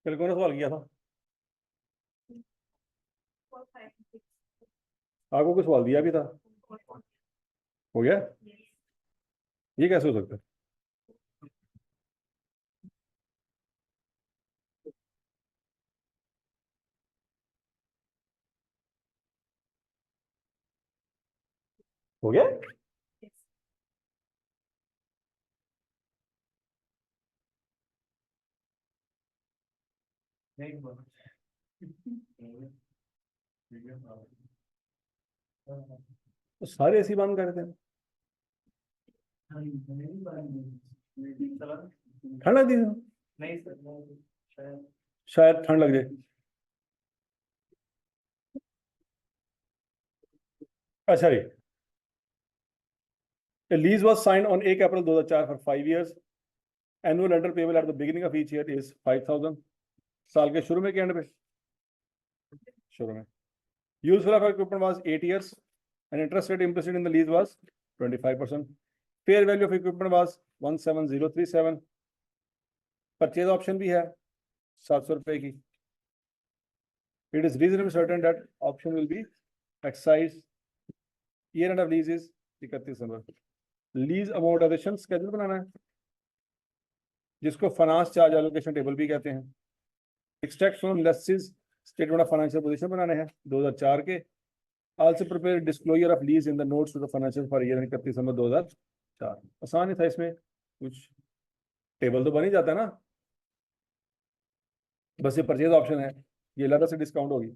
कल कौन सा सवाल किया था? आपको कुछ सवाल दिया भी था? हो गया? ये कैसे हो सकता है? हो गया? तो सारे ऐसी बात करते हैं। ठंड लग दी? शायद ठंड लग जाए। अच्छा जी। A lease was signed on 1 April 2004 for 5 years. Annual rental payable at the beginning of each year is 5,000. साल के शुरू में के एंड पे? शुरू में. Useful life of equipment was 8 years and interest rate implicit in the lease was 25%. Fair value of equipment was 17037. Purchase option भी है 700 रुपए की. It is reasonably certain that option will be exercised. Year end of lease is 31 December. Lease amortization schedule बनाना है, जिसको finance charge allocation table भी कहते हैं. Extract from lessee's statement of financial position बनाने हैं 2004 के. Also prepare disclosure of lease in the notes to the financial for year 31 December 2004. आसान ही था, इसमें कुछ टेबल तो बन ही जाता है ना. बस ये परचेज ऑप्शन है, ये अलग से डिस्काउंट होगी.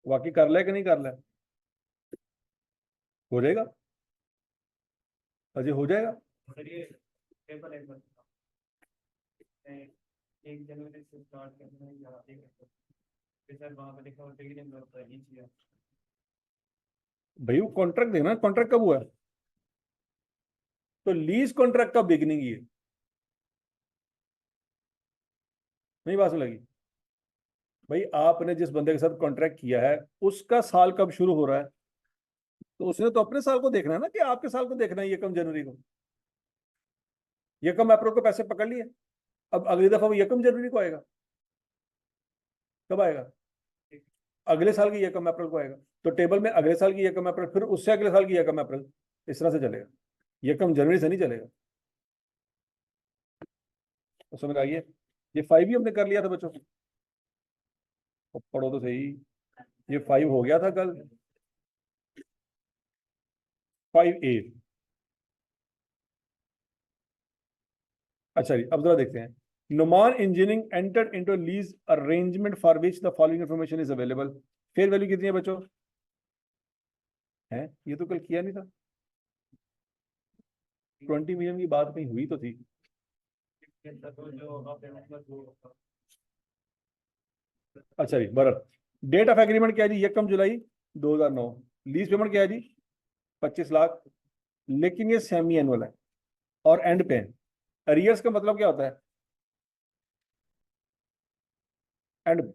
बाकी कर ले कि नहीं कर ले? हो जाएगा? अजय हो जाएगा? सर ये पेपर एक बार 1 जनवरी से स्टार्ट करना है या 1 फिर सर वहाँ पे लिखा हुआ बिगिनिंग होता है ईच ईयर. भाई वो कॉन्ट्रैक्ट देना, कॉन्ट्रैक्ट कब हुआ है? तो लीज कॉन्ट्रैक्ट का बिगिनिंग ही है. नहीं बात लगी? भाई आपने जिस बंदे के साथ कॉन्ट्रैक्ट किया है उसका साल कब शुरू हो रहा है, तो उसने तो अपने साल को देखना है ना, कि आपके साल को देखना है. ये कम जनवरी को, ये कम अप्रैल को पैसे पकड़ लिए. अब अगली दफा वो ये कम जनवरी को आएगा. कब आएगा? अगले साल की ये कम अप्रैल को आएगा. तो टेबल में अगले साल की ये कम अप्रैल, फिर उससे अगले साल की ये कम अप्रैल, इस तरह से चलेगा. ये कम जनवरी से नहीं चलेगा. तो समझ आइए, ये 5 ही हमने कर लिया था बच्चों. पढ़ो तो सही. ये 5 हो गया था कल. 5A. अच्छा जी, अब जरा देखते हैं. Numan engineering entered into lease arrangement for which the following information is available. Fair value कितनी है बच्चों? है ये तो कल किया नहीं था. 20 मिलियन की बात कहीं हुई तो थी. अच्छा जी, बरत. डेट ऑफ एग्रीमेंट क्या है जी? 1 जुलाई 2009. लीज पेमेंट क्या है जी? 25 लाख. लेकिन ये सेमी एनुअल है और एंड पे है. अरियर्स का मतलब क्या होता है? एंड.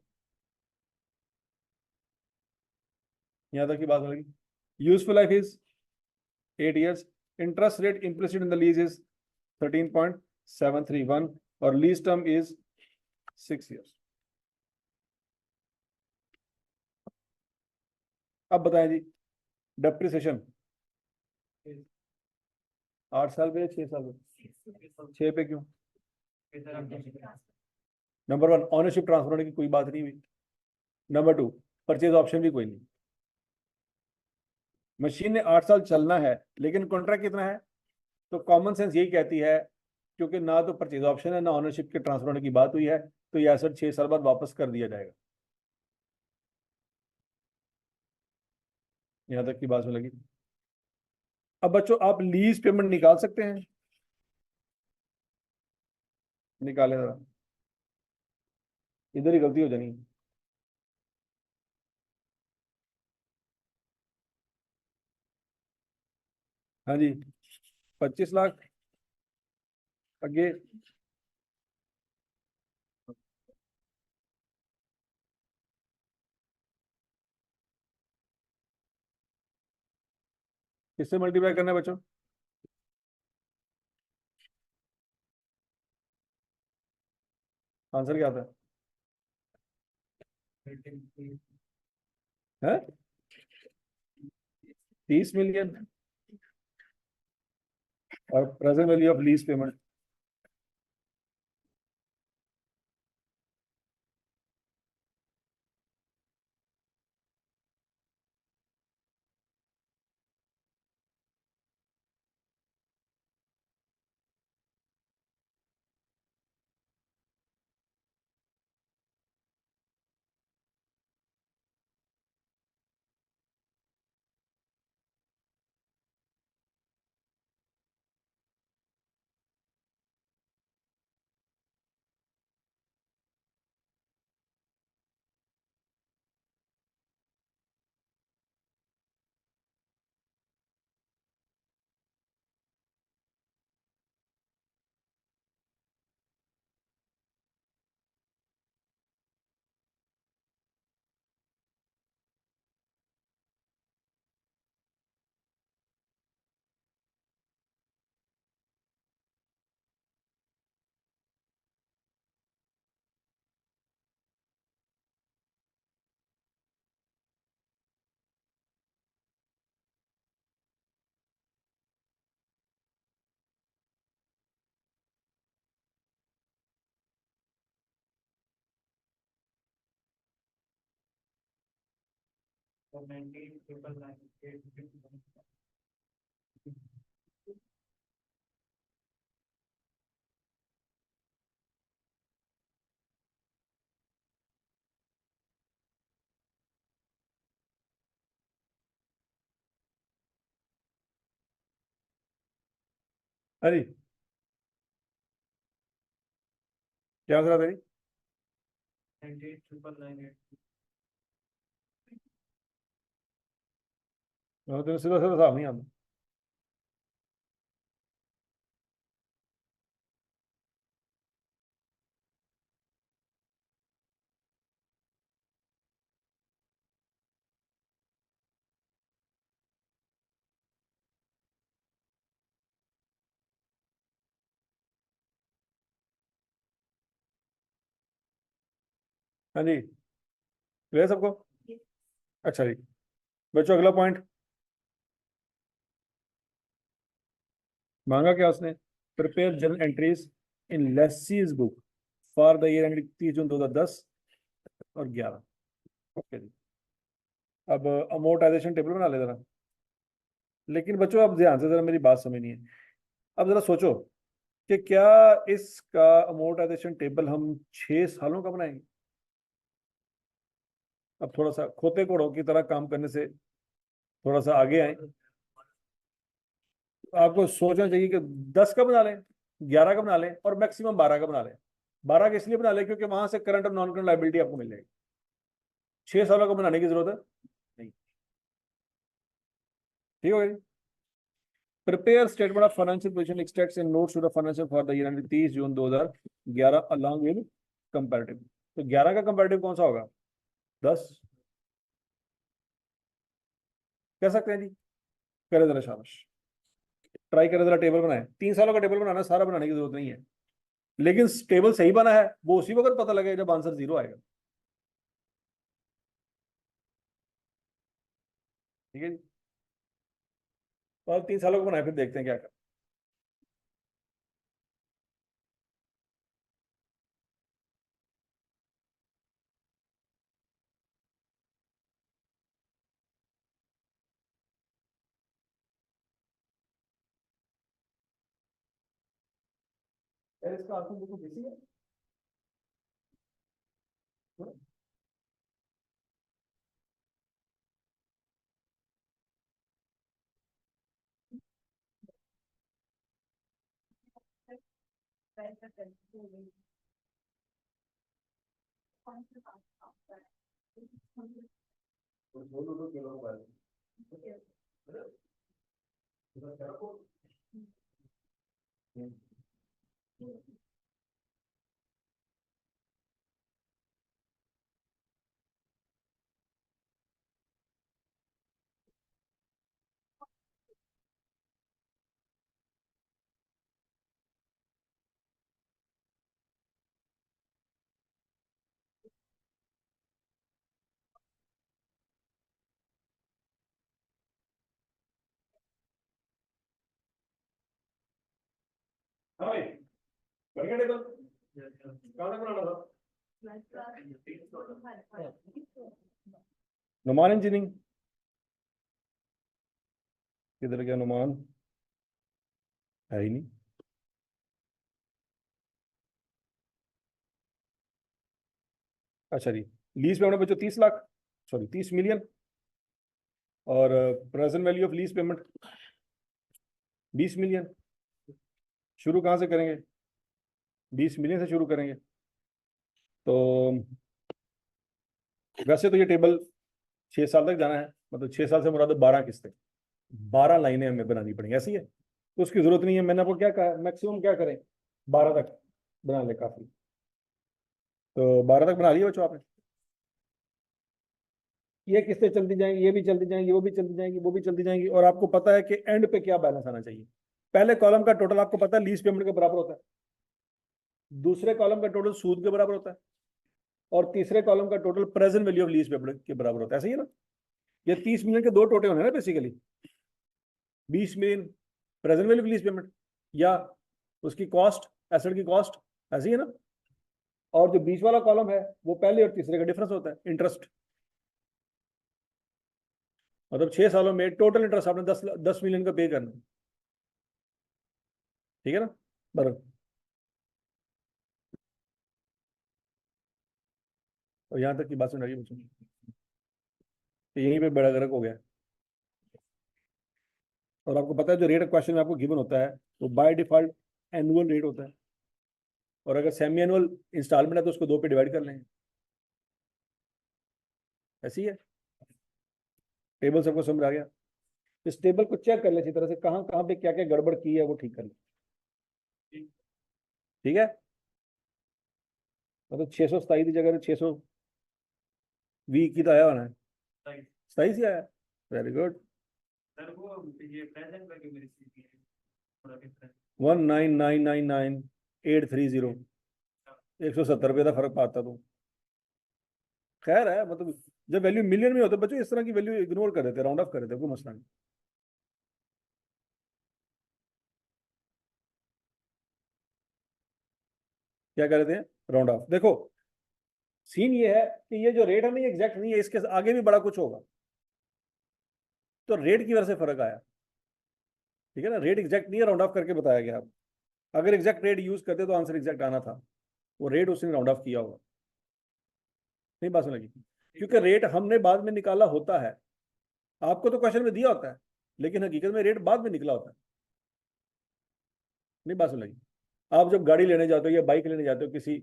यहां तक की बात होगी. Useful life is 8 years. Interest rate implicit in the lease is 13.731 और लीज टर्म इज 6 years. अब बताएं जी, डेप्रिसिएशन 8 साल पे 6 साल पे? 6 पे क्यों? नंबर 1, ऑनरशिप ट्रांसफर होने की कोई बात नहीं हुई. नंबर 2, परचेज ऑप्शन भी कोई नहीं. मशीन ने 8 साल चलना है, लेकिन कॉन्ट्रैक्ट कितना है? तो कॉमन सेंस यही कहती है, क्योंकि ना तो परचेज ऑप्शन है ना ऑनरशिप के ट्रांसफर होने की बात हुई है, तो यह एसेट 6 साल बाद वापस कर दिया जाएगा. यहां तक की बात में लगी. अब बच्चों आप लीज पेमेंट निकाल सकते हैं? निकाले जरा. इधर ही गलती हो जानी. हाँ जी, 25 लाख. आगे. किससे मल्टीप्लाई करना है बच्चों? आंसर क्या आता 30 है? 30 मिलियन। और present value of lease payment? और 90,998. अरे क्या आंसर आता है? 98,998. तो सीधा सीधा साफ नहीं आता। हाँ जी, क्लियर सबको? अच्छा जी, बच्चों अगला पॉइंट मांगा क्या उसने? Prepare journal entries in lessee's book for the year end 30 June 2010 और 11। ओके जी, अब अमोर्टाइजेशन टेबल बना ले जरा। लेकिन बच्चों अब ध्यान से जरा मेरी बात समझनी है। अब जरा सोचो कि क्या इसका अमोर्टाइजेशन टेबल हम 6 सालों का बनाएंगे? अब थोड़ा सा खोते कोड़ों की तरह काम करने से थोड़ा सा आगे आए। तो आपको सोचना चाहिए कि 10 का बना लें, 11 का बना लें और मैक्सिमम 12 का बना लें। 12 का इसलिए बना लें क्योंकि वहां से करंट और नॉन करंट लाइबिलिटी आपको मिल जाएगी। 6 सालों का बनाने की जरूरत है नहीं। ठीक हो गई? Prepare statement of financial position extracts and notes to the financial for the year end 30 June 2011 along with comparative. तो 11 का कंपैरेटिव कौन सा होगा? 10 कह सकते हैं जी? करे जरा शाबाश, ट्राई करे जरा, टेबल बनाए। 3 सालों का टेबल बनाना, सारा बनाने की जरूरत नहीं है। लेकिन टेबल सही बना है वो उसी वक्त पता लगेगा जब आंसर 0 आएगा। ठीक है जी? तो अब 3 सालों को बनाए, फिर देखते हैं क्या कर। यार इसका आंसर बिल्कुल बेसिक है। हाँ भाई, बन गया टेबल? कहाँ तक बनाना था? नुमान इंजीनियरिंग किधर गया नुमान? है ही नहीं। अच्छा जी, लीज पेमेंट बच्चों 30 लाख, सॉरी 30 मिलियन, और present value of lease payment 20 million. शुरू कहाँ से करेंगे? 20 मिलियन से शुरू करेंगे। तो वैसे तो ये टेबल 6 साल तक जाना है, मतलब 6 साल से मुराद 12 किस्तें, 12 लाइनें हमें बनानी पड़ेंगी, ऐसी है। तो उसकी जरूरत नहीं है, मैंने आपको क्या कहा, मैक्सिमम क्या करें, 12 तक बना ले काफी। तो 12 तक बना लिया बच्चों आपने। ये किस्तें चलती जाएंगी, ये भी चलती जाएंगी, वो भी चलती जाएंगी, वो भी चलती जाएंगी, और आपको पता है कि एंड पे क्या बैलेंस आना चाहिए। पहले कॉलम का टोटल आपको पता है लीज पेमेंट के बराबर होता है, दूसरे कॉलम का टोटल सूद के बराबर होता है, और तीसरे कॉलम का total present value of lease payment के बराबर होता है, ऐसा ही है ना। ये 30 मिलियन के दो टोटे होने ना basically, 20 million present value of lease payment या उसकी कॉस्ट, एसेट की कॉस्ट, ऐसी है ना। और जो बीच वाला कॉलम है वो पहले और तीसरे का डिफरेंस होता है, इंटरेस्ट। मतलब 6 सालों में टोटल इंटरेस्ट आपने 10 मिलियन का पे करना, ठीक है ना। बराबर। और यहां तक की बात सुन रही है, तो यहीं पे बड़ा गर्क हो गया। और आपको पता है जो रेट क्वेश्चन में आपको गिवन होता है वो बाय डिफॉल्ट एनुअल रेट होता है, और अगर सेमी एनुअल इंस्टॉलमेंट है तो उसको 2 पे डिवाइड कर लेंगे, ऐसी है। टेबल सबको समझ आ गया? इस टेबल को चेक कर ले अच्छी तरह से, कहाँ कहाँ पे क्या क्या गड़बड़ की है वो ठीक कर ले, ठीक है। मतलब 627 की जगह 620 की तो आया होना है, 27 ही आया, वेरी गुड। सर वो ये प्रेजेंट वैल्यू मेरी सीधी है, थोड़ा डिफरेंस 199999830, 170 रुपये का फर्क पाता तो खैर है। मतलब जब वैल्यू मिलियन में होते बच्चों इस तरह की वैल्यू इग्नोर कर देते, राउंड ऑफ कर देते, कोई मसला नहीं। क्या कर देते हैं, राउंड ऑफ। देखो सीन ये है कि ये जो रेट है ना ये एग्जैक्ट नहीं है, इसके आगे भी बड़ा कुछ होगा, तो रेट की वजह से फर्क आया, ठीक है ना। रेट एग्जैक्ट नहीं है, राउंड ऑफ करके बताया गया। आप अगर एग्जैक्ट रेट यूज करते तो आंसर एग्जैक्ट आना था, वो रेट उसने राउंड ऑफ किया होगा। नहीं बात सुनेगी, क्योंकि रेट हमने बाद में निकाला होता है, आपको तो क्वेश्चन में दिया होता है, लेकिन हकीकत में रेट बाद में निकला होता है। नहीं बात सुनेगी। आप जब गाड़ी लेने जाते हो या बाइक लेने जाते हो किसी,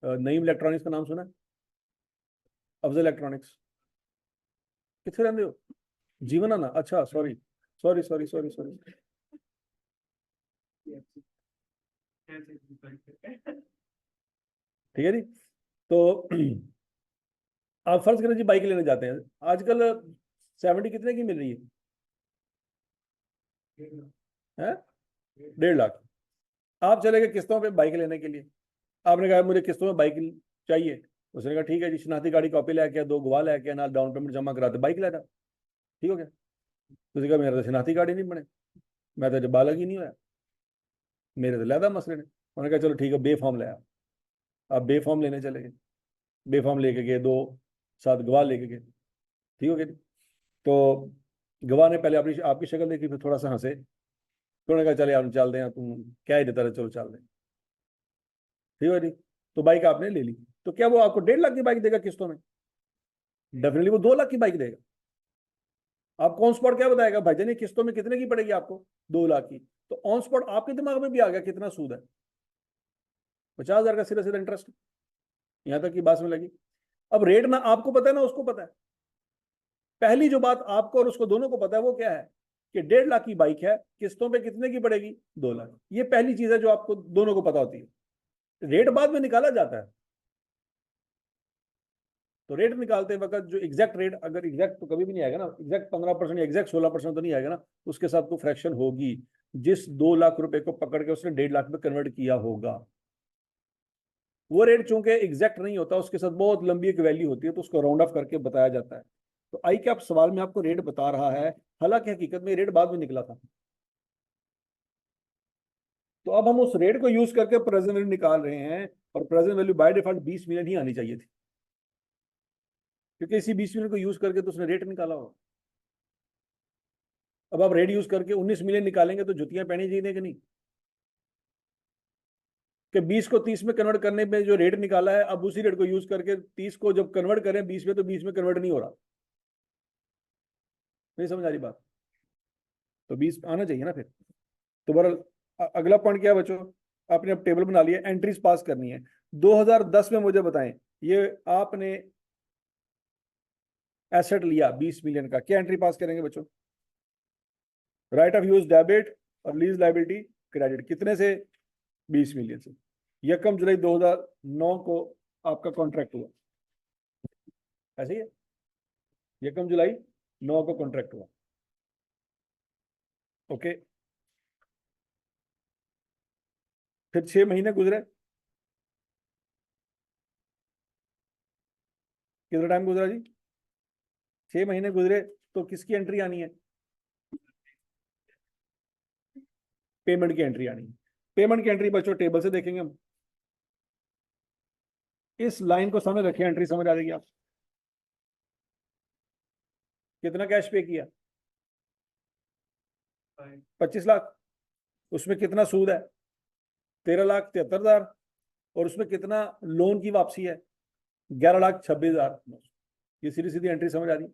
नईम इलेक्ट्रॉनिक्स का नाम सुना है? अफजल इलेक्ट्रॉनिक्स, कितने रहते हो? जीवन आना, अच्छा sorry sorry sorry sorry sorry, ठीक है जी। तो आप फर्ज करें जी बाइक लेने जाते हैं, आजकल 70 कितने की मिल रही है? 1.5 लाख। आप चले गए किस्तों पे बाइक लेने के लिए, आपने कहा मुझे किस्तों में बाइक चाहिए, उसने कहा ठीक है जी, शनाख्ती गाड़ी कॉपी लेके आ, 2 गवाह लेके आ, ना डाउन पेमेंट जमा कराते बाइक लेना, ठीक हो गया। उसने कहा मेरा तो शनाख्ती गाड़ी नहीं बने, मैं तो जब बालग ही नहीं हुआ, मेरे तो लैदा मसले ने। उन्होंने कहा चलो ठीक है बे फॉर्म ले आओ। आप बे फॉर्म लेने चले गए, बे फॉर्म लेके गए, 2 साथ गवाह लेके गए, ठीक हो गया। तो गवाह ने पहले अपनी आपकी शक्ल देखी, फिर थोड़ा सा हंसे, तो उन्होंने कहा चले आप चल दें, तुम क्या ही देता रहे, चलो चल दें, ठीक है जी। तो बाइक आपने ले ली, तो क्या वो आपको 1.5 लाख की बाइक देगा किस्तों में? डेफिनेटली वो 2 लाख की बाइक देगा। आप ऑन स्पॉट क्या बताएगा भाईजान ये किस्तों में कितने की पड़ेगी आपको? 2 लाख की। तो ऑन स्पॉट आपके दिमाग में भी आ गया कितना सूद है, 50,000 का सीधा सीधा इंटरेस्ट। यहां तक की बात में लगी। अब रेट ना आपको पता है ना उसको पता है। पहली जो बात आपको और उसको दोनों को पता है वो क्या है कि 1.5 लाख की बाइक है, किस्तों पे कितने की पड़ेगी? 2 लाख। ये पहली चीज है जो आपको दोनों को पता होती है। रेट बाद में निकाला जाता है, तो रेट निकालते वक्त जो एग्जैक्ट रेट, अगर एग्जैक्ट तो कभी भी नहीं आएगा ना, एग्जैक्ट 15% या एग्जैक्ट 16% तो नहीं आएगा ना, उसके साथ तो फ्रैक्शन होगी। जिस 2 लाख रुपए को पकड़ के उसने 1.5 लाख में कन्वर्ट किया होगा, वो रेट चूंकि एग्जैक्ट नहीं होता, उसके साथ बहुत लंबी एक वैल्यू होती है, तो उसको राउंड ऑफ करके बताया जाता है। तो आई क्या आप सवाल में आपको रेट बता रहा है, हालांकि हकीकत में रेट बाद में निकला था। तो अब हम उस रेट को यूज करके प्रेजेंट वैल्यू निकाल रहे हैं, और present value by default 20 million ही आनी चाहिए थी, क्योंकि इसी 20 मिलियन को यूज करके तो उसने रेट निकाला होगा। अब आप रेट यूज करके 19 मिलियन निकालेंगे तो जुतियां पहनी चाहिए कि नहीं, कि 20 को 30 में कन्वर्ट करने में जो रेट निकाला है, अब उसी रेट को यूज करके 30 को जब कन्वर्ट करें 20 में, तो 20 में कन्वर्ट नहीं हो रहा। नहीं समझ आ रही बात? तो 20 आना चाहिए ना फिर। तो बहरहाल अगला पॉइंट क्या है बच्चों, आपने अब टेबल बना लिया, एंट्रीज पास करनी है। 2010 में मुझे बताएं, ये आपने एसेट लिया 20 मिलियन का, क्या एंट्री पास करेंगे बच्चों? राइट ऑफ यूज डेबिट और लीज लायबिलिटी क्रेडिट, कितने से? 20 मिलियन से। 1 जुलाई 2009 को आपका कॉन्ट्रैक्ट हुआ, ऐसे ही है, 1 जुलाई 9 को कॉन्ट्रैक्ट हुआ। ओके, फिर 6 महीने गुजरे, कितना टाइम गुजरा जी? 6 महीने गुजरे, तो किसकी एंट्री आनी है? पेमेंट की एंट्री आनी है। पेमेंट की एंट्री बच्चों टेबल से देखेंगे हम। इस लाइन को सामने रखिए, एंट्री समझ आ जाएगी आप। कितना कैश पे किया? 25 लाख। उसमें कितना सूद है? 13,73,000। और उसमें कितना लोन की वापसी है? 11,26,000। ये सीधी सीधी एंट्री समझ आ रही?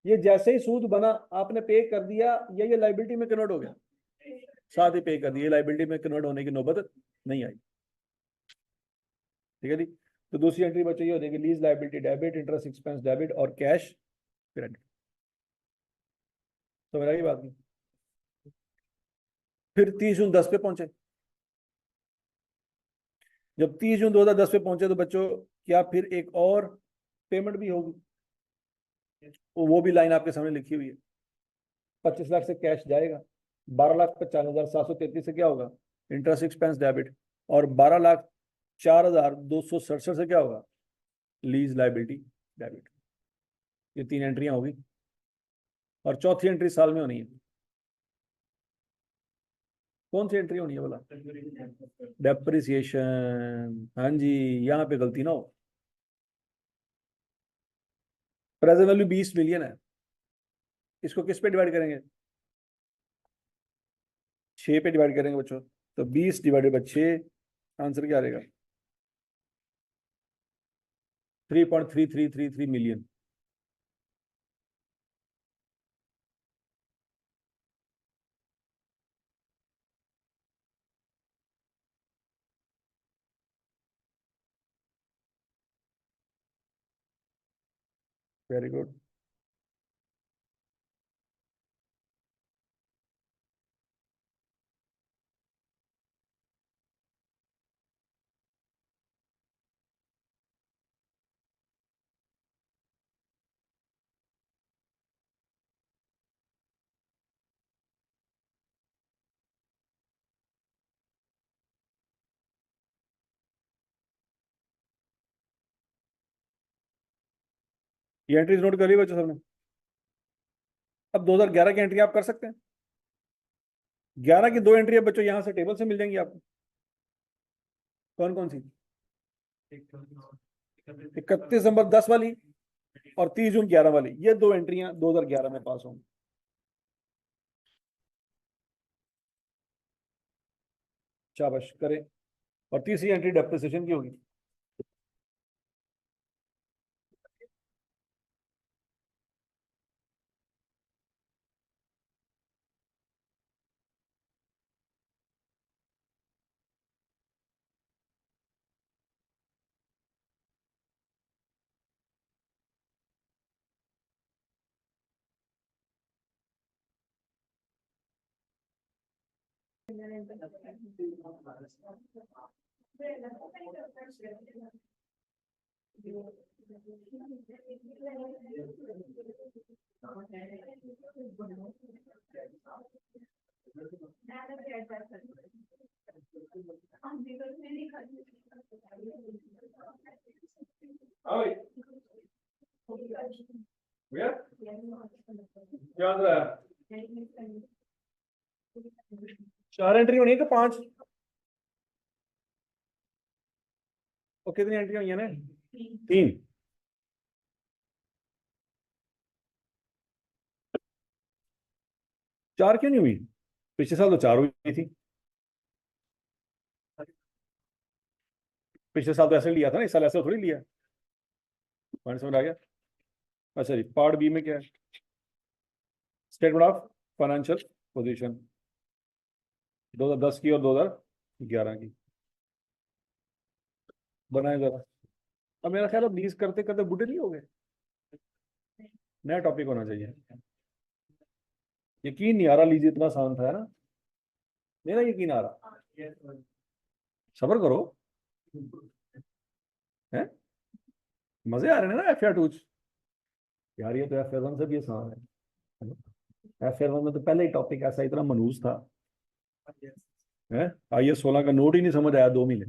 ये जैसे ही सूद बना आपने पे कर दिया, ये लाइबिलिटी में कन्वर्ट हो गया, साथ ही पे कर दिया, लाइबिलिटी में कन्वर्ट होने की नौबत नहीं आई। ठीक है जी। तो दूसरी एंट्री बच्चों ये हो जाएगी, lease liability debit, interest expense debit और कैश क्रेडिट। तो मेरा ये बात नहीं। फिर 30 जून 10 पे पहुंचे। जब 30 जून 2010 पे पहुंचे तो बच्चों क्या फिर एक और पेमेंट भी होगी? वो भी लाइन आपके सामने लिखी हुई है। 25 लाख से कैश जाएगा, 12,95,733 से क्या होगा? इंटरेस्ट एक्सपेंस डेबिट, और 12,04,267 से क्या होगा? Lease liability debit. ये 3 एंट्रियां होगी, और चौथी एंट्री साल में होनी है। कौन सी एंट्री होनी है बोला? डेप्रिसिएशन। हाँ जी, यहाँ पे गलती ना हो। प्रेजेंट वैल्यू 20 मिलियन है, इसको किस पे डिवाइड करेंगे? 6 पे डिवाइड करेंगे बच्चों। तो 20 डिवाइडेड बाई 6, आंसर क्या आएगा? 3.3333 मिलियन। Very good. ये एंट्रीज नोट कर ली बच्चों सबने? अब 2011 की एंट्री आप कर सकते हैं। 11 की 2 एंट्री अब बच्चों यहां से टेबल से मिल जाएंगी आपको। कौन कौन सी? 31 दिसंबर 10 वाली और 30 जून 11 वाली, ये 2 एंट्रियां 2011 में पास होंगी। शाबाश करें। और तीसरी एंट्री डेप्रिसिएशन की होगी। याद रहा, 4 एंट्री होनी है कि 5? और कितनी एंट्रियां हुई हैं ने? 3। चार क्यों नहीं हुई? पिछले साल तो 4 हुई थी। पिछले साल तो ऐसे लिया था ना, इस साल ऐसे थोड़ी लिया। पॉइंट समझ आ गया? अच्छा जी, पार्ट बी में क्या है? स्टेटमेंट ऑफ फाइनेंशियल पोजीशन 2010 की और 2011 की बनाए जरा। अब मेरा ख्याल है 20 करते करते बूढ़े नहीं हो गए। नया टॉपिक होना चाहिए। यकीन नहीं आ रहा, लीजिए इतना आसान था, है ना? मेरा यकीन आ रहा। सब्र करो, है? मजे आ रहे हैं ना एफ टू? यार ये तो F1 से भी आसान है। F1 में तो पहले ही टॉपिक ऐसा इतना मनूस था, है? IS 16 का नोट ही नहीं समझ आया 2 महीने।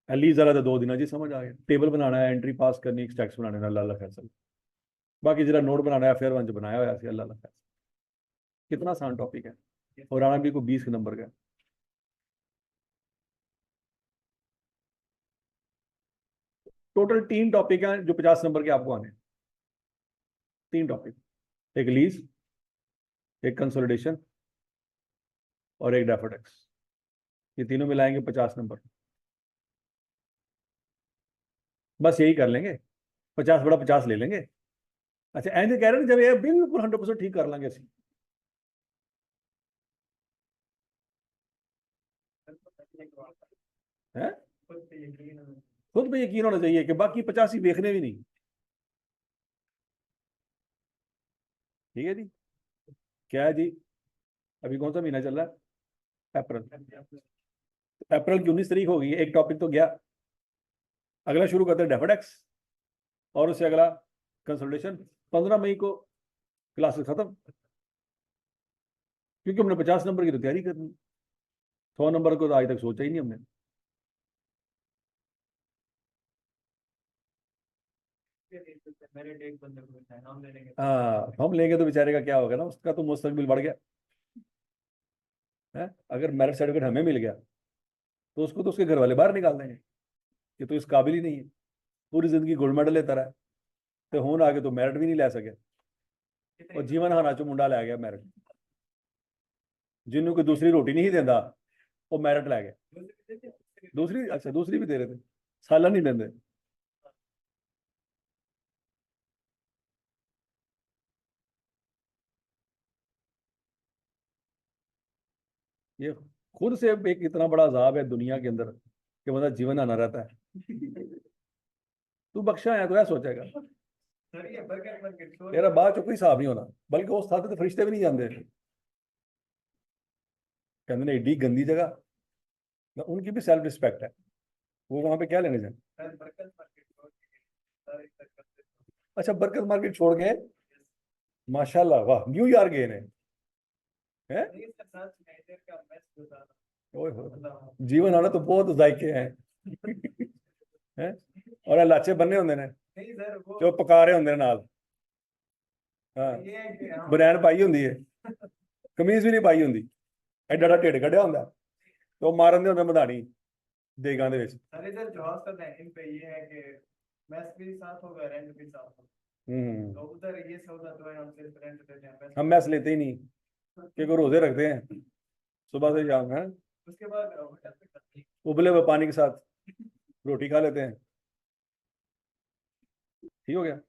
एली जरा तो 2 दिन जी समझ आ गया। टेबल बनाना है, एंट्री पास करनी, टैक्स बनाने ना, अल्लाह फैसल। बाकी जरा नोट बनाना है F1 च बनाया हुआ अल्लाह फैसल। कितना आसान टॉपिक है और आना भी को 20 नंबर का। टोटल 3 टॉपिक हैं जो 50 नंबर के आपको आने हैं। 3 टॉपिक, एक लीज, एक कंसोलिडेशन और एक डेफर्ड टैक्स। ये तीनों मिलाएंगे 50 नंबर। बस यही कर लेंगे, 50 बड़ा 50 ले लेंगे। अच्छा ऐसे कह रहे हैं जब ये बिल्कुल 100% ठीक कर लेंगे ਅਸੀਂ। हैं? खुद पे यकीन होना चाहिए कि बाकी 50 ही देखने भी नहीं। ठीक है जी। क्या है जी? अभी कौन सा महीना चल रहा है? अप्रैल। अप्रैल की 19 तारीख होगी, एक टॉपिक तो गया। अगला शुरू करते हैं डेफर्ड टैक्स और उससे अगला कंसल्टेशन। 15 मई को क्लासेस खत्म, क्योंकि हमने 50 नंबर की तो तैयारी करनी। 100 नंबर को तो आज तक सोचा ही नहीं हमने। हाँ, हम लेंगे तो बेचारे का क्या होगा ना, उसका तो मुस्तकबिल बढ़ गया है। अगर मेरिट सर्टिफिकेट हमें मिल गया तो उसको तो उसके घर वाले बाहर निकाल देंगे कि तो इस काबिल ही नहीं है। पूरी जिंदगी गोल्ड मेडल लेता रहा तो होन आगे तो मेरिट भी नहीं ले सके। और जीवन हाना चो मुंडा लै गया मेरिट, जिन्हों कोई दूसरी रोटी नहीं देता वो मेरिट लै गया। दूसरी, अच्छा दूसरी भी दे रहे थे, सालन नहीं देंगे। ये खुद से एक इतना बड़ा अजाब है दुनिया के अंदर कि मतलब जीवन आना रहता है। तू बख्शा है तो ऐसा सोचेगा तेरा बाद चो कोई हिसाब नहीं होना, बल्कि उस साथ तो फरिश्ते भी नहीं जाते। कहते ने एडी गंदी जगह, उनकी भी सेल्फ रिस्पेक्ट है, वो वहां पे क्या लेने जाए। अच्छा बरकत मार्केट छोड़ गए, माशाल्लाह, वाह, न्यूयॉर्क गए ने हैं? ओए होए, जीवन आना तो बहुत जायके हैं। हैं? और लाचे बन्ने होंगे ने जो पका रहे होंगे नाल। हाँ, बनैन पाई होंगी है, कमीज भी नहीं पाई होंगी, एडा एडा ढिड कढ़िया होंगे तो मारन दे होंगे मधानी देगां दे विच। अरे सर जो हॉस्टल है इन पे ये है कि मैस भी साथ होगा, रेंट भी साथ होगा। तो उधर ये सौदा तो है, हम सिर्फ रेंट देते हैं, हम मैस लेते ही नहीं क्योंकि रोजे रखते हैं सुबह से शाम है। उसके बाद होटल पे करते हैं। उबले हुए पानी के साथ रोटी खा लेते हैं। ठीक हो गया।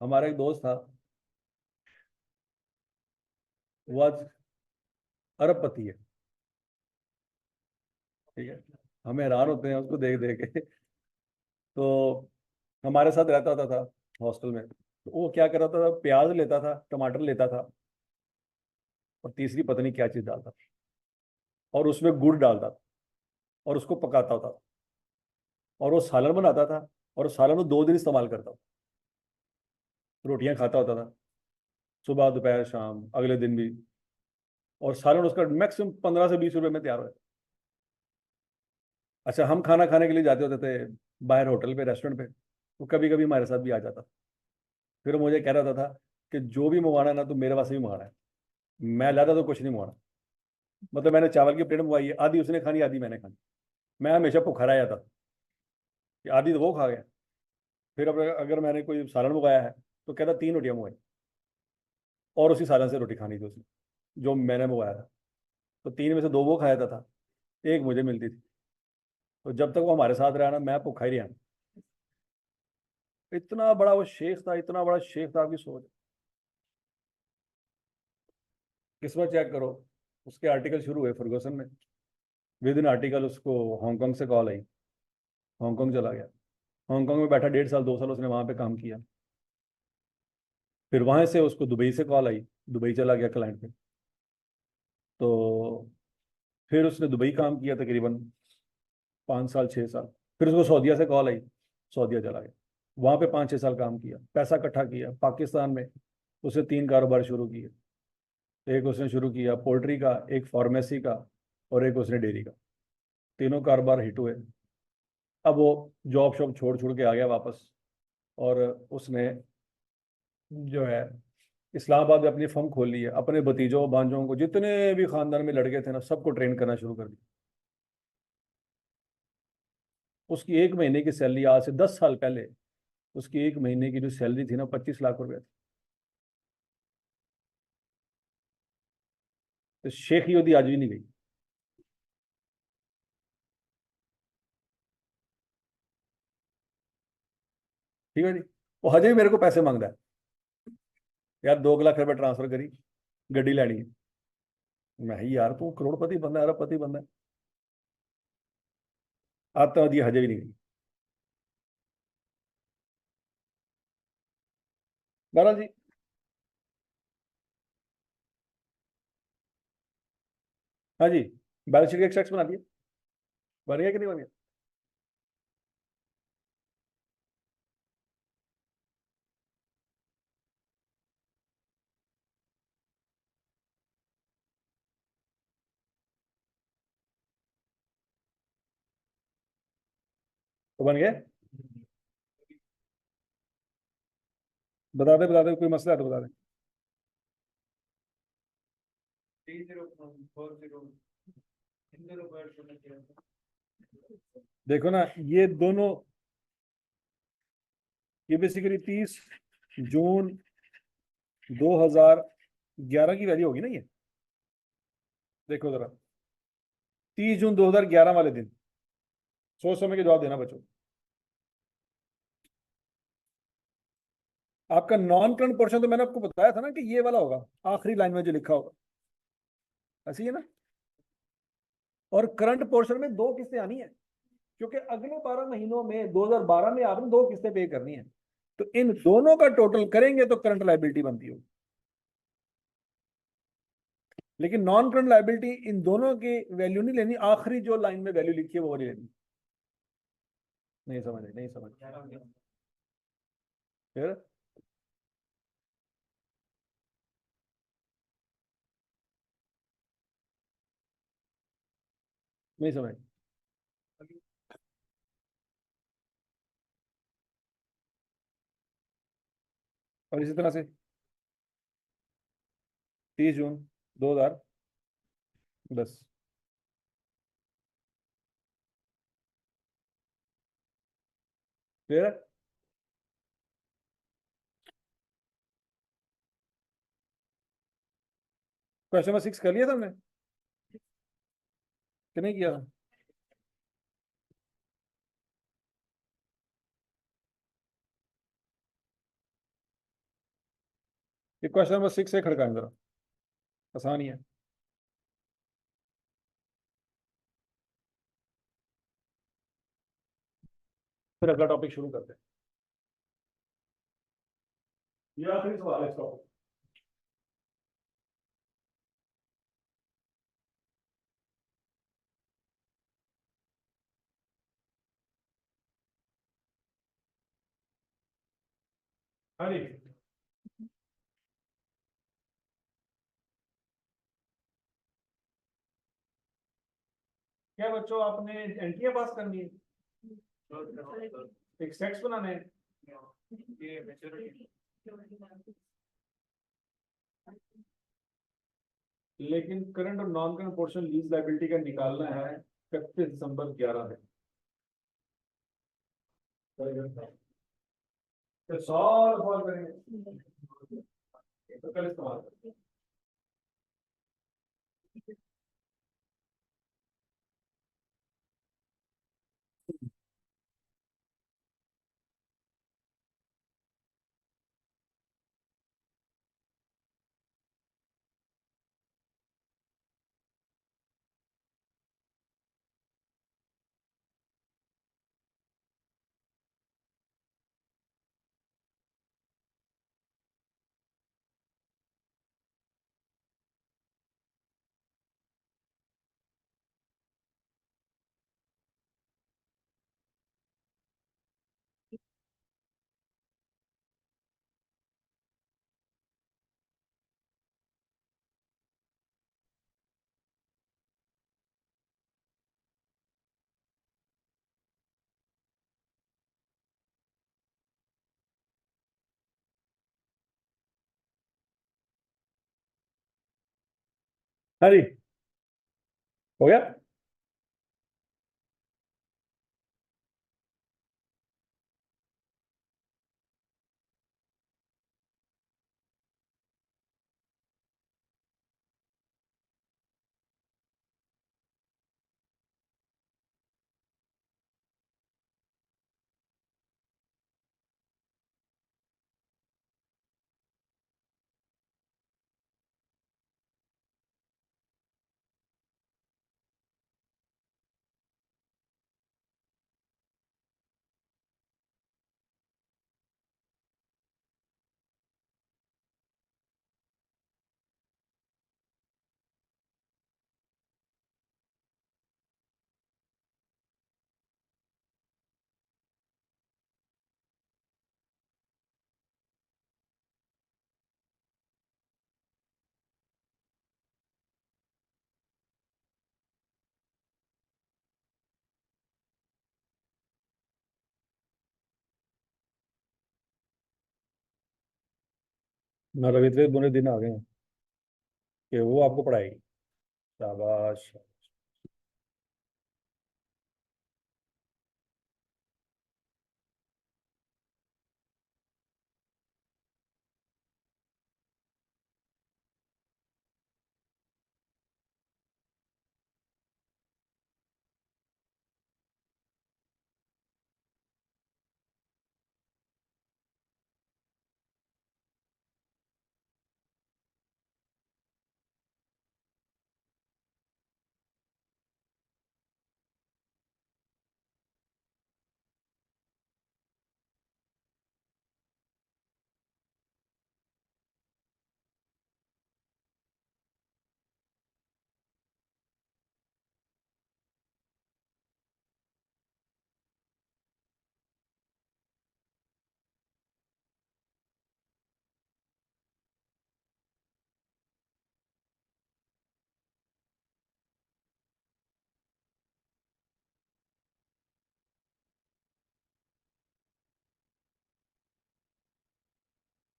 हमारा एक दोस्त था, वो आज अरबपति है। ठीक है, हमें हैरान होते हैं उसको देख देख के। तो हमारे साथ रहता होता था हॉस्टल में, तो वो क्या कर रहा था, प्याज लेता था, टमाटर लेता था और तीसरी पता नहीं क्या चीज डालता था और उसमें गुड़ डालता था और उसको पकाता होता था और वो सालन बनाता था और सालन वो 2 दिन इस्तेमाल करता था। रोटियां खाता होता था सुबह दोपहर शाम अगले दिन भी, और सालन उसका मैक्सिमम 15 से 20 रुपए में तैयार हो जाता। अच्छा हम खाना खाने के लिए जाते होते थे बाहर होटल पे, रेस्टोरेंट पे, वो कभी कभी हमारे साथ भी आ जाता। फिर वो मुझे कह रहा था कि जो भी मंगवाना है ना तो मेरे वास्ते भी मंगाना है। मैं लाता तो कुछ नहीं मंगाना। मतलब मैंने चावल की प्लेट मंगवाई है, आधी उसने खानी आधी मैंने खानी। मैं हमेशा भूखा रह जाता कि आधी तो वो खा गया। फिर अब अगर मैंने कोई सालन मंगाया है तो कहता 3 रोटियां मंगवाई, और उसी सालन से रोटी खानी थी उसने जो मैंने मंगवाया था। तो 3 में से 2 वो खा जाता था, एक मुझे मिलती थी। तो जब तक वो हमारे साथ रहा ना, मैं भूखा ही रहा। इतना बड़ा वो शेख था, इतना बड़ा शेख था, आपकी सोच। किस्मत चेक करो, उसके आर्टिकल शुरू हुए फर्गूसन में, विद इन आर्टिकल उसको हांगकांग से कॉल आई, हांगकांग चला गया। हांगकांग में बैठा 1.5 साल 2 साल उसने वहां पे काम किया। फिर वहां से उसको दुबई से कॉल आई, दुबई चला गया क्लाइंट पे। तो फिर उसने दुबई काम किया तकरीबन 5 साल 6 साल। फिर उसको सऊदीया से कॉल आई, सऊदीया चला गया। वहां पे 5 6 साल काम किया, पैसा इकट्ठा किया। पाकिस्तान में उसने 3 कारोबार शुरू किए। एक उसने शुरू किया पोल्ट्री का, एक फार्मेसी का, और एक उसने डेयरी का। तीनों कारोबार हिट हुए। अब वो जॉब शॉब छोड़ छोड़ के आ गया वापस, और उसने जो है इस्लामाबाद में अपनी फर्म खोल ली है। अपने भतीजों भांजों को, जितने भी खानदान में लड़के थे ना, सबको ट्रेन करना शुरू कर दिया। उसकी 1 महीने की सैलरी आज से 10 साल पहले, उसकी 1 महीने की जो सैलरी थी ना, 25 लाख रुपए थी। तो शेख योदी आज भी नहीं गई। ठीक है जी। वो हजे भी मेरे को पैसे मांगता है, यार 2 लाख रुपए ट्रांसफर करी, गड्डी लैनी है। मैं ही यार तू करोड़पति बंदा है, अरबपति बंदा है। आतंकवादी हजे भी नहीं गई। बहरहाल जी, हाँ जी, बैलेंस शीट के एक्सट्रैक्ट बना दिए। बन गया कि नहीं बन गया? तो बन गया। बता दे कोई मसला है तो बता दे। 3040 इन दोनों को ऐड करना चाहिए था। देखो ना, ये दोनों, ये बेसिकली 30 जून 2011 की वैल्यू होगी ना ये। देखो जरा, 30 जून 2011 वाले दिन, सोच समझ के जवाब देना बच्चों। आपका नॉन करंट पोर्शन तो मैंने आपको बताया था ना कि ये वाला होगा, आखिरी लाइन में जो लिखा होगा, ऐसी है ना। और करंट पोर्शन में 2 किस्तें आनी है, क्योंकि अगले 12 महीनों में 2012 में आपने 2 किस्तें पे करनी है। तो इन दोनों का टोटल करेंगे तो करंट लाइबिलिटी बनती होगी। लेकिन नॉन करंट लाइबिलिटी इन दोनों की वैल्यू नहीं लेनी, आखिरी जो लाइन में वैल्यू लिखी है वो नहीं लेनी। नहीं समझ, नहीं समझ। फिर नहीं समझ। और इसी तरह से 30 जून 2010। फिर क्वेश्चन नंबर 6 कर लिया था हमने कि नहीं किया था? ये क्वेश्चन नंबर 6 से खड़का जरा, आसान ही है। फिर अगला टॉपिक शुरू करते हैं। ये आखिरी सवाल है इस टॉपिक। हाँ जी, क्या बच्चों आपने एंट्रियां पास करनी है, एक सेट्स बनाने हैं? ये मेच्योरिटी लेकिन करंट और non current portion lease liability का निकालना है 31 दिसंबर 11 में। तो सॉल्व सॉल्व करेंगे तो कल इस्तेमाल करेंगे। हाँ जी, हो गया। मतलब इतने बुरे दिन आ गए हैं कि वो आपको पढ़ाएगी। शाबाश।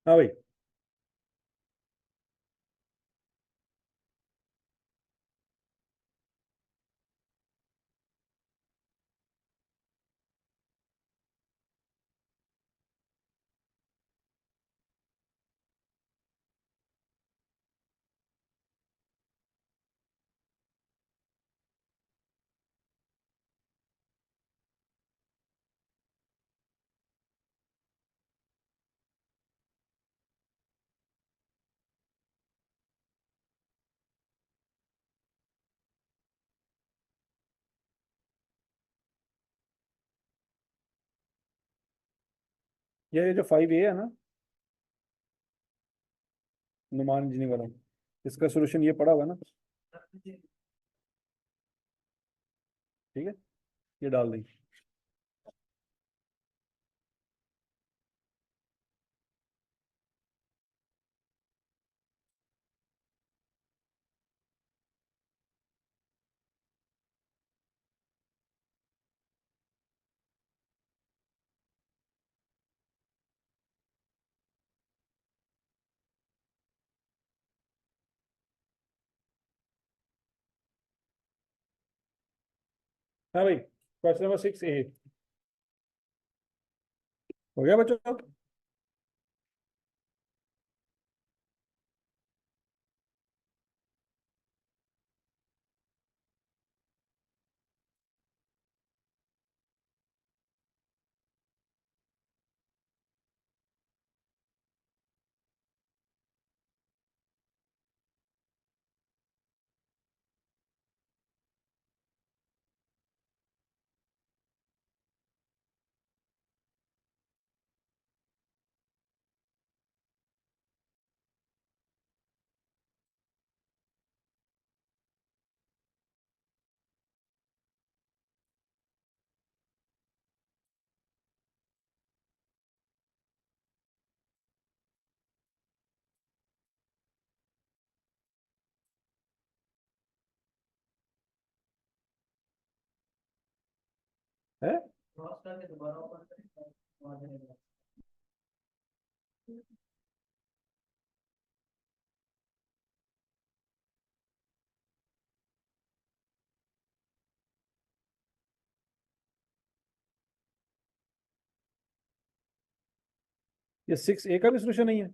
हाँ भाई। ये जो 5A है ना, नुमान इंजीनियरिंग वाला, इसका सोल्यूशन ये पड़ा हुआ है ना। ठीक है, ये डाल देंगे। हाँ भाई, क्वेश्चन नंबर 6A हो गया बच्चों? है क्रॉस करके दोबारा ओपन करें, वहाँ जाएगा। ये 6A का भी सोल्यूशन नहीं है?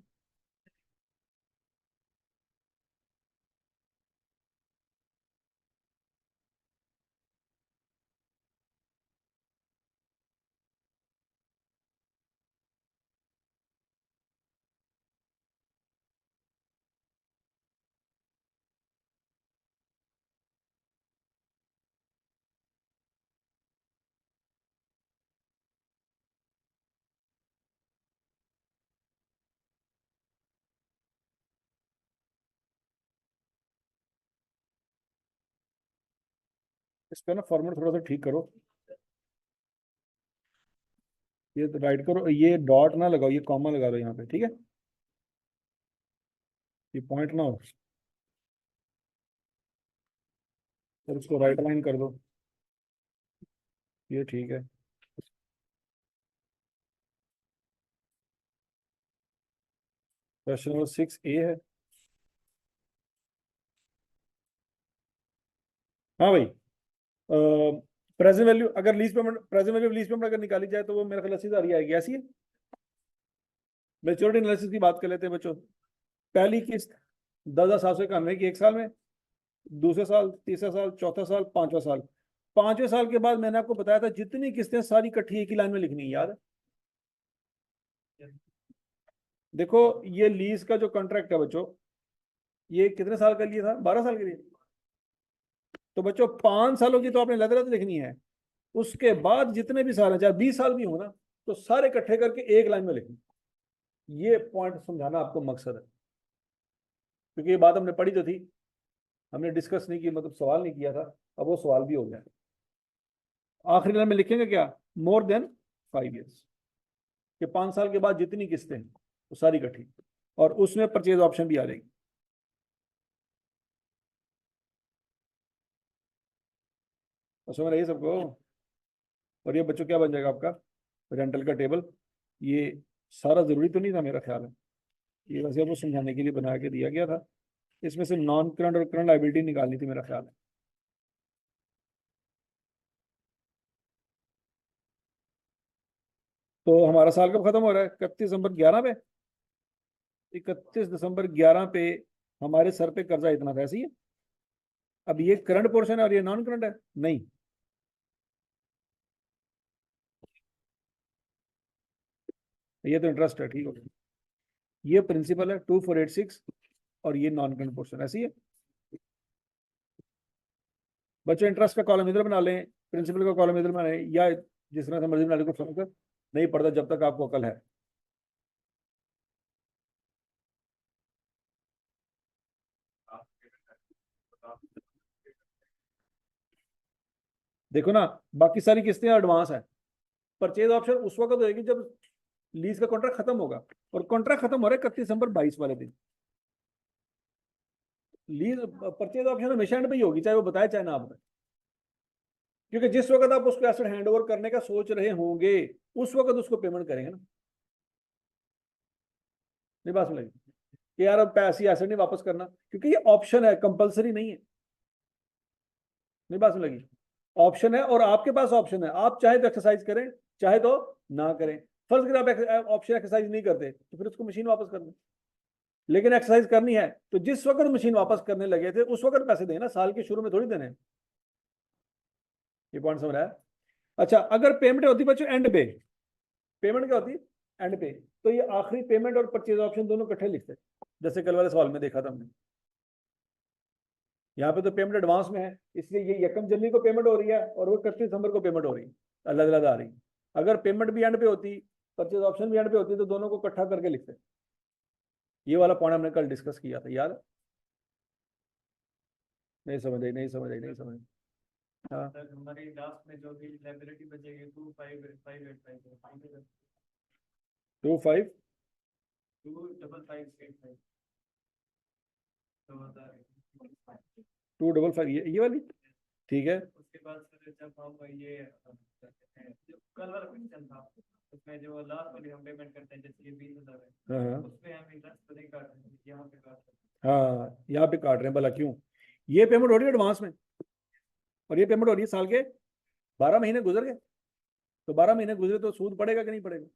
इसका ना फॉर्मेट थोड़ा सा ठीक करो। ये तो राइट करो, ये डॉट ना लगाओ, ये कॉमा लगा दो यहाँ पे, ठीक है? ये पॉइंट ना हो, और इसको राइट लाइन कर दो, ये ठीक है। क्वेश्चन नंबर 6A है। हाँ भाई, प्रेजेंट वैल्यू अगर lease payment, present value lease payment अगर निकाली जाए तो वो मेरे ख्याल से सीधा आएगी, ऐसी है। मेच्योरिटी एनालिसिस की बात कर लेते हैं बच्चों। पहली किस्त 10,791 की एक साल में, दूसरे साल, तीसरा साल, चौथा साल, पांचवा साल। पांचवें साल के बाद मैंने आपको बताया था जितनी किस्तें सारी इकट्ठी एक ही लाइन में लिखनी है, याद है? देखो, ये लीज का जो कॉन्ट्रैक्ट है बच्चों, ये कितने साल के लिए था? 12 साल के लिए। तो बच्चों 5 सालों की तो आपने लग रहा लिखनी है। उसके बाद जितने भी साल हैं, चाहे 20 साल भी हो ना, तो सारे इकट्ठे करके एक लाइन में लिखना। ये पॉइंट समझाना आपको मकसद है, क्योंकि ये बात हमने पढ़ी तो थी, हमने डिस्कस नहीं की, मतलब सवाल नहीं किया था। अब वो सवाल भी हो गया। आखिरी लाइन में लिखेंगे क्या? मोर देन 5 years, कि 5 साल के बाद जितनी किस्तें हैं वो सारी इकट्ठी, और उसमें परचेज ऑप्शन भी आ जाएगी। तो समझ रही सबको? और ये बच्चों क्या बन जाएगा आपका रेंटल का टेबल। ये सारा जरूरी तो नहीं था मेरा ख्याल है, ये वैसे आपको समझाने के लिए बना के दिया गया था। इसमें से नॉन करंट और करंट लायबिलिटी निकालनी थी मेरा ख्याल है। तो हमारा साल कब खत्म हो रहा है? 31 दिसंबर 11 पे। 31 दिसंबर 11 पे हमारे सर पे कर्जा इतना था, ऐसी है। अब ये करंट पोर्शन है और ये नॉन करंट है, नहीं। ये तो इंटरेस्ट है, ठीक हो गया। ये प्रिंसिपल है 2486, और ये नॉन करंट पोर्शन, ऐसी है। बच्चों इंटरेस्ट का कॉलम इधर बना लें, प्रिंसिपल का कॉलम इधर बना लें, या जिस तरह से मर्जी बना लें, कोई फर्क नहीं पड़ता जब तक आपको अकल है। देखो ना, बाकी सारी किस्तें एडवांस है। परचेज ऑप्शन उस वक्त होगी जब लीज का कॉन्ट्रैक्ट खत्म होगा, और कॉन्ट्रैक्ट खत्म हो रहा है 31 दिसंबर 22 वाले दिन। लीज परचेज ऑप्शन हमेशा एंड पे ही होगी, चाहे वो बताए चाहे ना बताए। क्योंकि जिस वक्त आप उसको एसेट हैंड ओवर करने का सोच रहे होंगे, उस वक्त उसको पेमेंट करेंगे ना। नहीं बात समझ कि यार अब पैसे एसेट नहीं वापस करना, क्योंकि ये ऑप्शन है, कंपलसरी नहीं है। नहीं बात समझ लगी? ऑप्शन है और आपके पास ऑप्शन है, आप चाहे तो एक्सरसाइज करें चाहे तो ना करें। फर्ज करें आप ऑप्शन एक्सरसाइज नहीं करते तो फिर उसको मशीन वापस कर दें, लेकिन एक्सरसाइज करनी है तो जिस वक्त मशीन वापस करने लगे थे उस वक्त पैसे देना, साल के शुरू में थोड़ी देने। ये पॉइंट समझ रहा है? अच्छा, अगर पेमेंट होती बच्चों एंड पे, पेमेंट क्या होती एंड पे, तो ये आखिरी पेमेंट और परचेज ऑप्शन दोनों इकट्ठे लिखते, जैसे कल वाले सवाल में देखा था हमने। यहाँ पे तो पेमेंट एडवांस में है, इसलिए ये 1 जनवरी को पेमेंट हो रही है और वो 31 दिसंबर को पेमेंट हो रही है, अलग अलग आ रही। अगर पेमेंट भी एंड पे होती, परचेज ऑप्शन भी एंड पे होती, तो दोनों को इकट्ठा करके लिखते। ये वाला पॉइंट हमने कल डिस्कस किया था, याद? नहीं समझ आई, नहीं समझ आई, नहीं समझ। हाँ, सर हमारी लास्ट में जो भी लायबिलिटी बचेगी 2585 25 25585 255 ये वाली, ठीक है। उसके बाद सर जब हम ये जो कल वाला क्वेश्चन था उसमें जो लास्ट वाली हम पेमेंट करते हैं जैसे ये 20,000 है, हाँ उसमें हम इंटरेस्ट तो नहीं काट रहे हैं, यहाँ पे काट रहे हाँ, यहाँ पे काट रहे हैं, भला क्यों? ये पेमेंट हो रही है एडवांस में और ये पेमेंट हो रही है साल के 12 महीने गुजर गए, तो 12 महीने गुजरे तो सूद पड़ेगा कि नहीं पड़ेगा? हैं।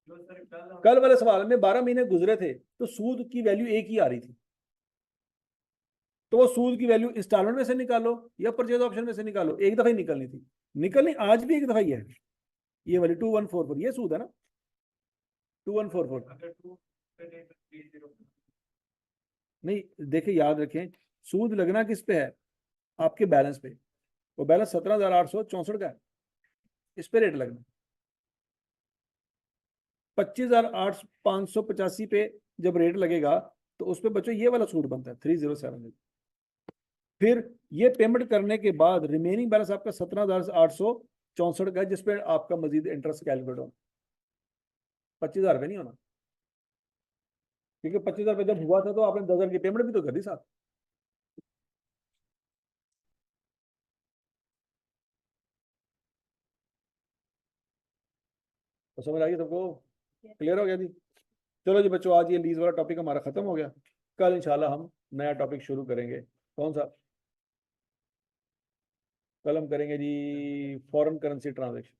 जो सर कल कल वाले सवाल में 12 महीने गुजरे थे तो सूद की वैल्यू एक ही आ रही थी, तो वो सूद की वैल्यू इंस्टॉलमेंट में से निकालो या परचेज ऑप्शन में से निकालो, एक दफा ही निकलनी थी, निकलनी आज भी एक दफा ही है। ये वाली 2144 ये सूद है ना, 2144। अगर 2 पे नहीं तो 30 नहीं देखिए, याद रखें, सूद लगना किस पे है? आपके बैलेंस पे। वो बैलेंस 17,864 का है, इस पे रेट लगना। 25,585 पे जब रेट लगेगा तो उस पे बच्चों ये वाला सूद बनता है 307। फिर ये पेमेंट करने के बाद रिमेनिंग बैलेंस आपका 17,864 का है, जिसपे आपका मजीद इंटरेस्ट कैलकुलेट होना। 25,000 रुपये नहीं होना, क्योंकि 25,000 रुपये जब हुआ था तो आपने 10,000 की पेमेंट भी तो कर दी साथ। तो समझ आ गई सबको? क्लियर हो गया जी? चलो जी बच्चों, आज ये लीज वाला टॉपिक हमारा खत्म हो गया। कल इंशाल्लाह हम नया टॉपिक शुरू करेंगे। कौन सा? कल हम करेंगे जी फॉरेन करेंसी ट्रांजेक्शन।